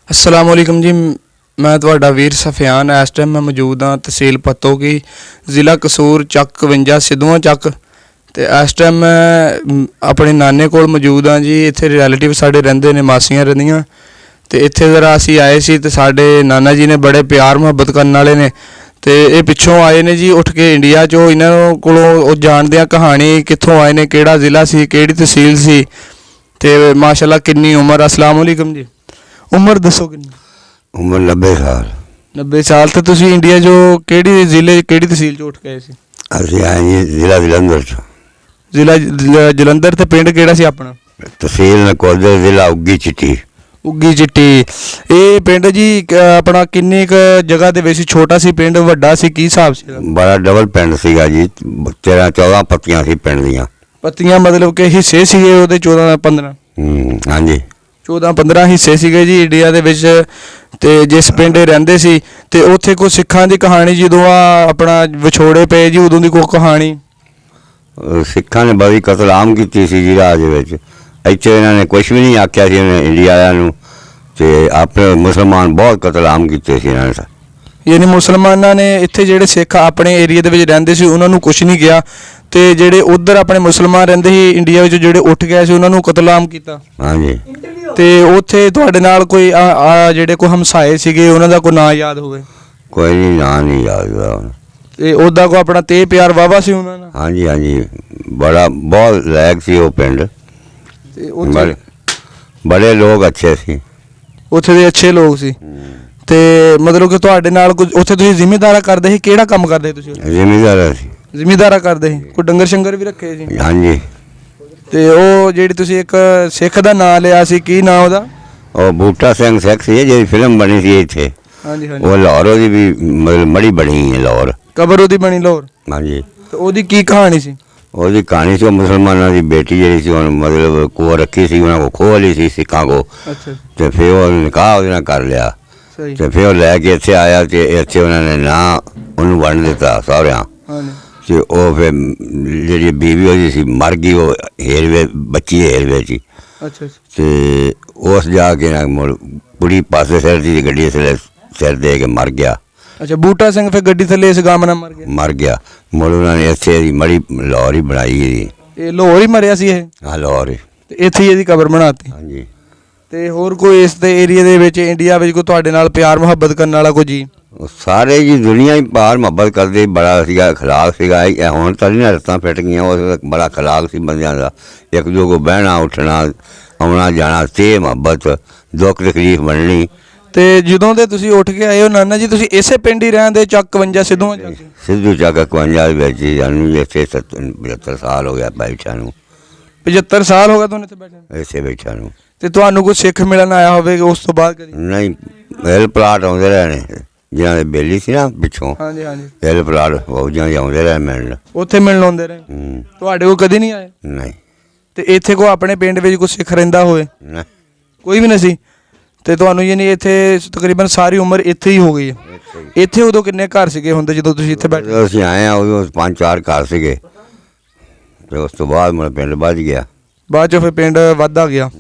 अस्सलाम वालेकुम जी। मैं ਤੁਹਾਡਾ ਵੀਰ ਸਫਿਆਨ। ਇਸ ਟਾਈਮ ਮੈਂ ਮੌਜੂਦ ਹਾਂ ਤਹਿਸੀਲ ਪੱਤੋਕੀ, ਜ਼ਿਲ੍ਹਾ ਕਸੂਰ, ਚੱਕ 52 ਸਿੱਧੂਆਂ ਚੱਕ। ਤੇ ਇਸ ਟਾਈਮ ਮੈਂ ਆਪਣੇ ਨਾਨੇ ਕੋਲ ਮੌਜੂਦ ਹਾਂ ਜੀ। ਇੱਥੇ ਰਿਲੇਟਿਵ ਸਾਡੇ ਰਹਿੰਦੇ ਨੇ, ਮਾਸੀਆਂ ਰਹਿੰਦੀਆਂ। ਤੇ ਇੱਥੇ ਜ਼ਰਾ ਅਸੀਂ ਆਏ ਸੀ ਤੇ ਸਾਡੇ ਨਾਨਾ ਜੀ ਨੇ ਬੜੇ ਪਿਆਰ ਮੁਹੱਬਤ ਕਰਨ ਵਾਲੇ ਨੇ। ਤੇ ਇਹ ਪਿੱਛੋਂ ਆਏ ਨੇ ਜੀ ਉੱਠ ਕੇ ਇੰਡੀਆ 'ਚੋਂ। ਇਹਨਾਂ ਕੋਲੋਂ ਉਹ ਜਾਣਦੇ ਆ ਕਹਾਣੀ, ਕਿੱਥੋਂ ਆਏ ਨੇ, ਕਿਹੜਾ ਜ਼ਿਲ੍ਹਾ ਸੀ, ਕਿਹੜੀ ਤਹਿਸੀਲ ਸੀ ਤੇ ਮਾਸ਼ਾਅੱਲਾ ਕਿੰਨੀ ਉਮਰ। अस्सलाम वालेकुम जी। ਉਮਰ ਦੱਸੋ ਕਿੰਨੀ? उम्र 90 साल। 90 ਸਾਲ। ਤੇ ਤੁਸੀਂ ਇੰਡੀਆ 'ਚੋਂ ਕਿਹੜੀ ਜ਼ਿਲ੍ਹੇ, ਕਿਹੜੀ ਤਹਿਸੀਲ 'ਚ ਉੱਠ ਕੇ ਆਏ ਸੀ? ਅਸੀਂ ਆਏ ਜੀ ਜ਼ਿਲ੍ਹਾ ਜਲੰਧਰ ਚ। ਜ਼ਿਲ੍ਹਾ ਜਲੰਧਰ। ਤੇ ਪਿੰਡ ਕਿਹੜਾ ਸੀ ਆਪਣਾ? ਤਹਿਸੀਲ ਨਕੋਦਰ, ਜ਼ਿਲ੍ਹਾ ਉੱਗੀ ਚਿੱਟੀ। ਉੱਗੀ ਚਿੱਟੀ। ਇਹ ਪਿੰਡ ਜੀ ਆਪਣਾ ਕਿੰਨੀ ਕੁ ਜਗ੍ਹਾ ਦੇ ਵਿੱਚ ਛੋਟਾ ਸੀ ਪਿੰਡ, ਵੱਡਾ ਸੀ, ਕੀ ਹਿਸਾਬ ਸੀ? ਬੜਾ ਡਬਲ ਪਿੰਡ ਸੀਗਾ ਜੀ। 13-14 ਪੱਤੀਆਂ ਸੀ ਪਿੰਡ ਦੀਆਂ। ਪੱਤੀਆਂ ਮਤਲਬ ਕਿ ਹਿੱਸੇ ਸੀਗੇ ਉਹਦੇ 14-15? ਹਾਂਜੀ। 14-15 ਹਿੱਸੇ ਸੀਗੇ ਜੀ ਇੰਡੀਆ ਦੇ ਵਿੱਚ। ਤੇ ਜਿਸ ਪਿੰਡ ਰਹਿੰਦੇ ਸੀ ਤੇ ਉੱਥੇ ਕੋਈ ਸਿੱਖਾਂ ਦੀ ਕਹਾਣੀ, ਜਦੋਂ ਆਪਣਾ ਵਿਛੋੜੇ ਪਏ ਜੀ, ਉਦੋਂ ਦੀ ਕੋਈ ਕਹਾਣੀ? ਸਿੱਖਾਂ ਨੇ ਬੜੀ ਕਤਲਆਮ ਕੀਤੀ ਸੀ ਜੀ ਰਾਜ ਵਿੱਚ। ਇੱਥੇ ਇਹਨਾਂ ਨੇ ਕੁਛ ਵੀ ਨਹੀਂ ਆਖਿਆ ਸੀ ਇੰਡੀਆ ਵਾਲਿਆਂ ਨੂੰ। ਤੇ ਆਪਣੇ ਮੁਸਲਮਾਨ ਬਹੁਤ ਕਤਲਆਮ ਕੀਤੇ ਸੀ ਇਹਨਾਂ ਨੇ। ਯਾਨੀ ਮੁਸਲਮਾਨਾਂ ਨੇ ਇੱਥੇ ਜਿਹੜੇ ਸਿੱਖ ਆਪਣੇ ਏਰੀਆ ਦੇ ਵਿੱਚ ਰਹਿੰਦੇ ਸੀ ਉਹਨਾਂ ਨੂੰ ਕੁਛ ਨਹੀਂ ਕਿਹਾ, ਤੇ ਜਿਹੜੇ ਉਧਰ ਆਪਣੇ ਮੁਸਲਮਾਨ ਰਹਿੰਦੇ ਸੀ ਇੰਡੀਆ ਵਿੱਚ, ਜਿਹੜੇ ਉੱਠ ਗਏ ਸੀ ਉਹਨਾਂ ਨੂੰ ਕਤਲਆਮ ਕੀਤਾ। ਹਾਂਜੀ। ਤੇ ਉੱਥੇ ਤੁਹਾਡੇ ਨਾਲ ਕੋਈ ਜਿਹੜੇ ਕੋਈ ਹਮਸਾਏ ਸੀਗੇ ਉਹਨਾਂ ਦਾ ਕੋਈ ਨਾਂ ਯਾਦ ਹੋਵੇ? ਕੋਈ ਨਹੀਂ, ਨਾਂ ਨਹੀਂ ਯਾਦ ਹੋਇਆ। ਤੇ ਉਹਦਾ ਕੋਈ ਆਪਣਾ ਤੇ ਪਿਆਰ ਵਾਵਾ ਸੀ ਉਹਨਾਂ ਨਾਲ? ਹਾਂਜੀ ਹਾਂਜੀ, ਬੜਾ ਬਹੁਤ ਲਾਇਕ ਸੀ ਉਹ ਪਿੰਡ। ਤੇ ਉੱਥੇ ਬੜੇ ਲੋਕ ਅੱਛੇ ਸੀ ਉੱਥੇ ਦੇ, ਅੱਛੇ ਲੋਕ ਸੀ। ਤੇ ਮਤਲਬ ਕਿ ਤੁਹਾਡੇ ਨਾਲ ਕੁਝ ਉੱਥੇ ਤੁਸੀਂ ਜ਼ਿਮੀਂਦਾਰਾ ਕਰਦੇ ਸੀ? ਕਿਹੜਾ ਕੰਮ ਕਰਦੇ ਸੀ ਤੁਸੀਂ? ਜ਼ਿਮੀਂਦਾਰ ਸੀ। ਜ਼ਿਮੀਂਦਾਰਾ ਕਰਦੇ ਸੀ। ਕੋਈ ਡੰਗਰ ਸ਼ੰਗਰ ਵੀ ਰੱਖੇ ਸੀ? ਹਾਂਜੀ। ਤੇ ਉਹ ਜਿਹੜੀ ਤੁਸੀਂ ਇੱਕ ਸਿੱਖ ਦਾ ਨਾਂ ਲਿਆ ਸੀ, ਕੀ ਨਾਂ ਉਹਦਾ? ਉਹ ਬੂਟਾ ਸਿੰਘ ਸਿੱਖ ਸੀ, ਜਿਹੜੀ ਫਿਲਮ ਬਣੀ ਸੀ ਇੱਥੇ। ਹਾਂਜੀ ਹਾਂਜੀ। ਉਹ ਲਾਹੌਰ, ਉਹਦੀ ਵੀ ਮਤਲਬ ਮੜੀ ਬਣੀ ਹੈ ਲਾਹੌਰ। ਕਬਰ ਉਹਦੀ ਬਣੀ ਲਾਹੌਰ? ਹਾਂਜੀ। ਤੇ ਉਹਦੀ ਕੀ ਕਹਾਣੀ ਸੀ? ਉਹਦੀ ਕਹਾਣੀ ਸੀ, ਉਹ ਮੁਸਲਮਾਨਾਂ ਦੀ ਬੇਟੀ ਜਿਹੜੀ ਸੀ ਉਹਨੇ ਮਤਲਬ ਕੋਲ ਰੱਖੀ ਸੀ, ਉਹਨਾਂ ਕੋਲ ਖੋਹ ਲਈ ਸੀ ਸਿੱਖਾਂ ਕੋ। ਅੱਛਾ। ਤੇ ਫਿਰ ਉਹ ਨਿਕਾਹ ਉਹਦੇ ਨਾਲ ਕਰ ਲਿਆ। ਸਹੀ। ਤੇ ਫਿਰ ਉਹ ਲੈ ਕੇ ਇੱਥੇ ਆਇਆ ਤੇ ਇੱਥੇ ਉਹਨਾਂ ਨੇ ਨਾਂ ਉਹਨੂੰ ਵੰਡ ਦਿੱਤਾ ਸਹੁਰਿਆਂ। ਹਾਂਜੀ। ਤੇ ਉਹ ਫਿਰ ਜਿਹੜੀ ਬੀਵੀ ਉਹਦੀ ਸੀ ਮਰ ਗਈ, ਉਹ ਹੇਰਵੇ ਬੱਚੀ ਹੇਰਵੇ ਸੀ। ਅੱਛਾ। ਤੇ ਉਸ ਜਾ ਕੇ ਨਾ ਮੁੜ ਕੁੜੀ ਪਾਸੇ ਸਿਰ ਦੀ ਗੱਡੀ ਸਿਰ ਦੇ ਕੇ ਮਰ ਗਿਆ। ਅੱਛਾ, ਬੂਟਾ ਸਿੰਘ ਫਿਰ ਗੱਡੀ ਥੱਲੇ ਇਸ ਗਾਮ ਨਾਲ ਮਰ ਗਿਆ? ਮੁੜ ਉਹਨਾਂ ਨੇ ਇੱਥੇ ਦੀ ਮੜੀ ਲਾਹੌਰ ਹੀ ਬਣਾਈ ਇਹਦੀ। ਇਹ ਲਾਹੌਰ ਹੀ ਮਰਿਆ ਸੀ ਇਹ? ਹਾਂ, ਲਾਹੌਰ ਹੀ। ਤੇ ਇੱਥੇ ਹੀ ਇਹਦੀ ਕਬਰ ਬਣਾਤੀ? ਹਾਂਜੀ। ਤੇ ਹੋਰ ਕੋਈ ਇਸ ਦੇ ਏਰੀਆ ਦੇ ਵਿੱਚ, ਇੰਡੀਆ ਵਿੱਚ, ਕੋਈ ਤੁਹਾਡੇ ਨਾਲ ਪਿਆਰ ਮੁਹੱਬਤ ਕਰਨ ਵਾਲਾ ਕੋਈ ਜੀ? ਉਹ ਸਾਰੇ ਜੀ ਦੁਨੀਆ ਹੀ ਪਿਆਰ ਮੁਹੱਬਤ ਕਰਦੇ, ਬੜਾ ਸੀਗਾ ਅਖਲਾਕ ਸੀਗਾ। ਇਹ ਹੁਣ ਤਾਂ ਨਹੀਂ ਰਸਤਾਂ ਫਿੱਟ ਗਈਆਂ, ਉਹ ਬੜਾ ਅਖਲਾਕ ਸੀ ਬੰਦਿਆਂ ਦਾ। ਇੱਕ ਦੂਜੇ ਕੋਲ ਬਹਿਣਾ ਉੱਠਣਾ, ਆਉਣਾ ਜਾਣਾ, ਤੇ ਮੁਹੱਬਤ, ਦੁੱਖ ਤਕਲੀਫ ਮੰਨਣੀ। ਤੇ ਜਦੋਂ ਦੇ ਤੁਸੀਂ ਉੱਠ ਕੇ ਆਏ ਹੋ ਨਾਨਾ ਜੀ, ਤੁਸੀਂ ਇਸੇ ਪਿੰਡ ਹੀ ਰਹਿੰਦੇ, ਚੱਕ 52 ਸਿੱਧੂਆਂ ਚੱਕ? ਸਿੱਧੂ ਚੱਕ 51 ਵਿੱਚ ਜਾਨੂੰ ਇੱਥੇ 75 ਸਾਲ ਹੋ ਗਿਆ ਬੈਠਾ ਨੂੰ। 75 ਸਾਲ ਹੋ ਗਏ ਤੁਹਾਨੂੰ ਇੱਥੇ ਬੈਠੇ? ਇੱਥੇ ਬੈਠਾ ਨੂੰ। ਤੇ ਤੁਹਾਨੂੰ ਕੋਈ ਸਿੱਖ ਮਿਲਣ ਆਇਆ ਹੋਵੇ ਉਸ ਤੋਂ ਬਾਅਦ ਕਦੀ? ਨਹੀਂ, ਹਿਲ ਪਲਾਟ ਆਉਂਦੇ ਰਹੇ ਨੇ ਜਿਹਨਾਂ ਦੇ ਬੇਲੀ ਸੀ ਨਾ ਪਿੱਛੋਂ। ਹਾਂਜੀ ਹਾਂਜੀ। ਹਿਲ ਪਲਾਟ ਫੌਜਾਂ ਦੇ ਆਉਂਦੇ ਰਹੇ ਮਿਲਣ। ਉੱਥੇ ਮਿਲਣ ਆਉਂਦੇ ਰਹੇ? ਤੁਹਾਡੇ ਕੋਲ ਕਦੀ ਨਹੀਂ ਆਏ? ਨਹੀਂ। ਤੇ ਇੱਥੇ ਕੋਈ ਆਪਣੇ ਪਿੰਡ ਵਿੱਚ ਕੋਈ ਸਿੱਖ ਰਹਿੰਦਾ ਹੋਵੇ? ਨਹੀਂ, ਕੋਈ ਵੀ ਨਹੀਂ ਸੀ। ਤੇ ਤੁਹਾਨੂੰ ਯਾਨੀ ਇੱਥੇ ਤਕਰੀਬਨ ਸਾਰੀ ਉਮਰ ਇੱਥੇ ਹੀ ਹੋ ਗਈ ਹੈ? ਇੱਥੇ ਉਦੋਂ ਕਿੰਨੇ ਘਰ ਸੀਗੇ ਹੁੰਦੇ ਜਦੋਂ ਤੁਸੀਂ ਇੱਥੇ ਬੈਠੇ? ਜਦੋਂ ਅਸੀਂ ਆਏ ਆ ਉਦੋਂ 5-4 ਘਰ ਸੀਗੇ। ਤੇ ਉਸ ਤੋਂ ਬਾਅਦ ਮੇਰਾ ਪਿੰਡ ਵੱਧ ਗਿਆ। ਬਾਅਦ ਚੋਂ ਫਿਰ ਪਿੰਡ ਵੱਧਦਾ ਗਿਆ?